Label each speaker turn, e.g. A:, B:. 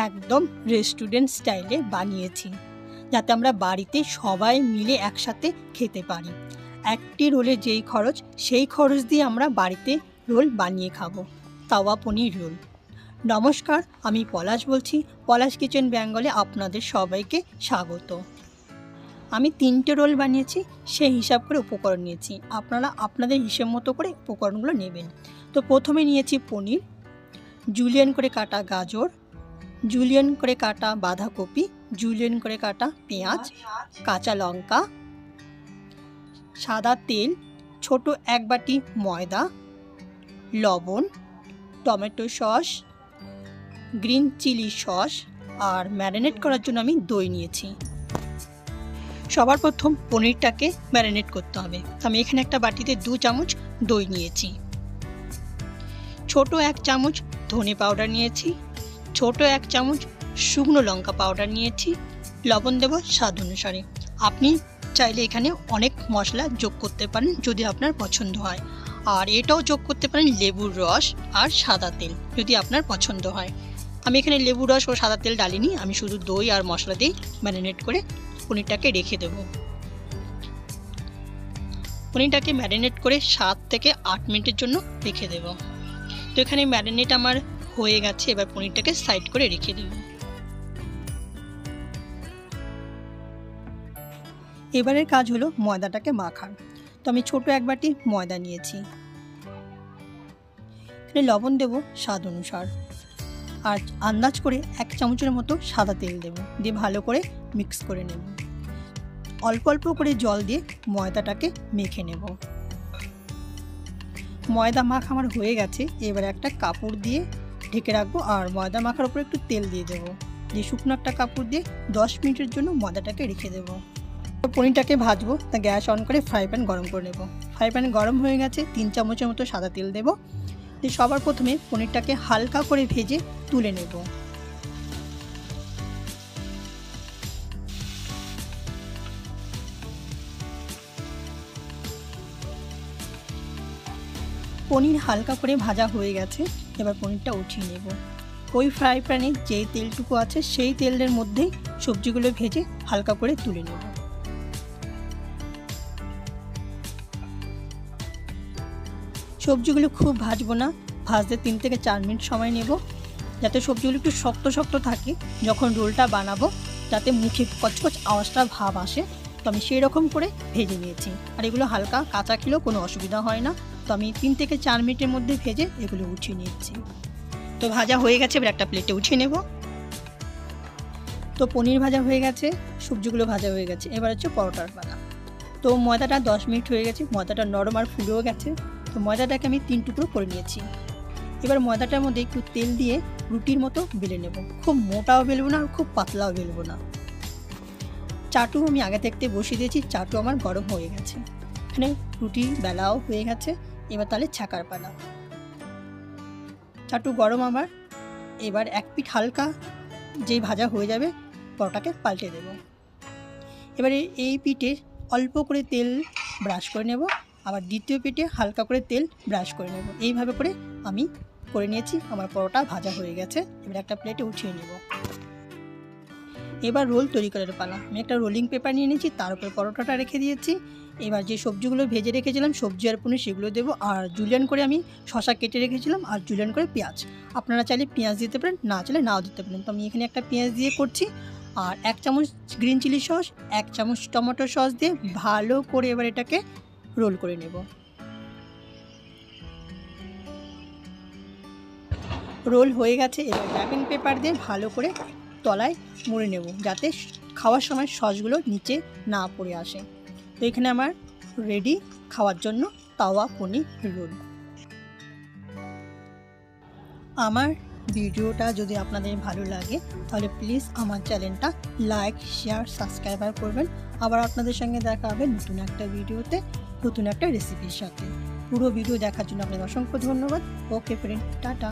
A: একদম রেস্টুরেন্ট স্টাইলে বানিয়েছি, যাতে আমরা বাড়িতে সবাই মিলে একসাথে খেতে পারি। একটি রোলে যেই খরচ, সেই খরচ দিয়ে আমরা বাড়িতে রোল বানিয়ে খাবো। তাওয়া পনির রোল। নমস্কার, আমি পলাশ বলছি। পলাশ কিচেন বেঙ্গলে আপনাদের সবাইকে স্বাগত। আমি 3টে রোল বানিয়েছি, সেই হিসাব করে উপকরণ নিয়েছি। আপনারা আপনাদের হিসেব মতো করে উপকরণগুলো নেবেন। তো প্রথমে নিয়েছি পনির, জুলিয়ান করে কাটা গাজর, জুলিয়ান করে কাটা বাঁধাকপি, জুলিয়ান করে কাটা পেঁয়াজ, কাঁচা লঙ্কা, সাদা তেল, ছোট 1 বাটি ময়দা, লবণ, tomato sauce, green chilli sauce, আর ম্যারিনেট করার জন্য আমি দই নিয়েছি। সবার প্রথম পনিরটাকে ম্যারিনেট করতে হবে। আমি এখানে একটা বাটিতে 2 চামচ দই নিয়েছি, ছোট 1 চামচ ধনে পাউডার নিয়েছি, ছোট 1 চামচ শুকনো লঙ্কা পাউডার নিয়েছি, লবণ দেব স্বাদ অনুসারে। আপনি চাইলে এখানে অনেক মশলা যোগ করতে পারেন যদি আপনার পছন্দ হয়, আর এটাও যোগ করতে পারেন লেবুর রস আর সাদা তেল যদি আপনার পছন্দ হয়। আমি এখানে লেবুর রস ও সাদা তেল ডালিনি, আমি শুধু দই আর মশলা দিয়ে ম্যারিনেট করে পনিরটাকে রেখে দেব। পনিরটাকে ম্যারিনেট করে 7 থেকে 8 মিনিটের জন্য রেখে দেব। তো এখানে ম্যারিনেট আমার হয়ে গেছে, এবার পনিরটাকে সাইড করে রেখে দেব। এবারের কাজ হলো ময়দাটাকে মাখার। তো আমি ছোট 1 বাটি ময়দা নিয়েছি, এখানে লবণ দেব স্বাদ অনুসার, আর আন্দাজ করে 1 চামচের মতো সাদা তেল দেব, দিয়ে ভালো করে মিক্স করে নেব। অল্প অল্প করে জল দিয়ে ময়দাটাকে মেখে নেব। ময়দা মাখা আমার হয়ে গেছে, এবার একটা কাপড় দিয়ে ঢেকে রাখবো, আর ময়দা মাখার উপর একটু তেল দিয়ে দেবো, দিয়ে শুকনো একটা কাপড় দিয়ে 10 মিনিটের জন্য ময়দাটাকে রেখে দেবো। পনিরটাকে ভাজবো, তা গ্যাস অন করে ফ্রাই প্যান গরম করে নেব। ফ্রাই প্যান গরম হয়ে গেছে, 3 চামচের মতো সাদা তেল দেবো, দিয়ে সবার প্রথমে পনিরটাকে হালকা করে ভেজে তুলে নেব। পনির হালকা করে ভাজা হয়ে গেছে, এবার পনিরটা উঠিয়ে নেব। ওই ফ্রাই প্যানে যে তেলটুকু আছে সেই তেলের মধ্যেই সবজিগুলো ভেজে হালকা করে তুলে নেব। সবজিগুলো খুব ভাজবো না, ভাজতে 3 থেকে 4 মিনিট সময় নেব, যাতে সবজিগুলো একটু শক্ত শক্ত থাকে। যখন রোলটা বানাবো যাতে মুখে কচকচ আওয়াজটা ভাব আসে, তো আমি সেই রকম করে ভেজে নিয়েছি। আর এগুলো হালকা কাঁচা খেলেও কোনো অসুবিধা হয় না। তো আমি 3 থেকে 4 মিনিটের মধ্যে ভেজে এগুলো উঠিয়ে নিচ্ছি। তো ভাজা হয়ে গেছে, এবার একটা প্লেটে উঠিয়ে নেব। তো পনির ভাজা হয়ে গেছে, সবজিগুলো ভাজা হয়ে গেছে, এবার হচ্ছে পরোটার পালা। তো ময়দাটা 10 মিনিট হয়ে গেছে, ময়দাটা নরম আর ফুলেও গেছে। তো ময়দাটাকে আমি 3 টুকরো করে নিয়েছি। এবার ময়দাটার মধ্যে একটু তেল দিয়ে রুটির মতো বেলে নেব। খুব মোটাও বেলবো না আর খুব পাতলাও বেলবো না। চাটু আমি আগে থাকতে বসিয়ে দিয়েছি, চাটু আমার গরম হয়ে গেছে। এখানে রুটি বেলাও হয়ে গেছে, এবার তাহলে ছাকার পালা। চাটু গরম আমার, এবার এক পিঠ হালকা যেই ভাজা হয়ে যাবে পরোটাকে পাল্টে দেব। এবারে এই পিঠে অল্প করে তেল ব্রাশ করে নেব, আবার দ্বিতীয় পিঠে হালকা করে তেল ব্রাশ করে নেব। এইভাবে করে আমি করে নিয়েছি। আমার পরোটা ভাজা হয়ে গেছে, এবার একটা প্লেটে উঠিয়ে নেব। এবার রোল তৈরি করার পালা। আমি একটা রোলিং পেপার নিয়ে নিয়েছি, তার উপরে পরোটাটা রেখে দিয়েছি। এবার যে সবজিগুলো ভেজে রেখেছিলাম, সবজি আর পনির, সেগুলো দেবো। আর জুলিয়ান করে আমি শসা কেটে রেখেছিলাম, আর জুলিয়ান করে পেঁয়াজ। আপনারা চাইলে পেঁয়াজ দিতে পারেন, না চাইলে নাও দিতে পারেন। তো আমি এখানে একটা পেঁয়াজ দিয়ে করছি, আর 1 চামচ গ্রিন চিলি সস, 1 চামচ টমেটো সস দিয়ে ভালো করে এবার এটাকে রোল করে নেব। রোল হয়ে গেছে, এবার র্যাপিং পেপার দিয়ে ভালো করে তলায় মুড়ে নেব, যাতে খাওয়ার সময় সসগুলো নিচে না পড়ে আসে। তো এখানে আমার রেডি খাওয়ার জন্য তাওয়া পনির রোল। আমার ভিডিওটা যদি আপনাদের ভালো লাগে তাহলে প্লিজ আমার চ্যানেলটা লাইক, শেয়ার, সাবস্ক্রাইব করবেন। আবার আপনাদের সঙ্গে দেখা হবে নতুন একটা ভিডিওতে, নতুন একটা রেসিপির সাথে। পুরো ভিডিও দেখার জন্য আপনাদের অসংখ্য ধন্যবাদ। ওকে ফ্রেন্ড, টাটা।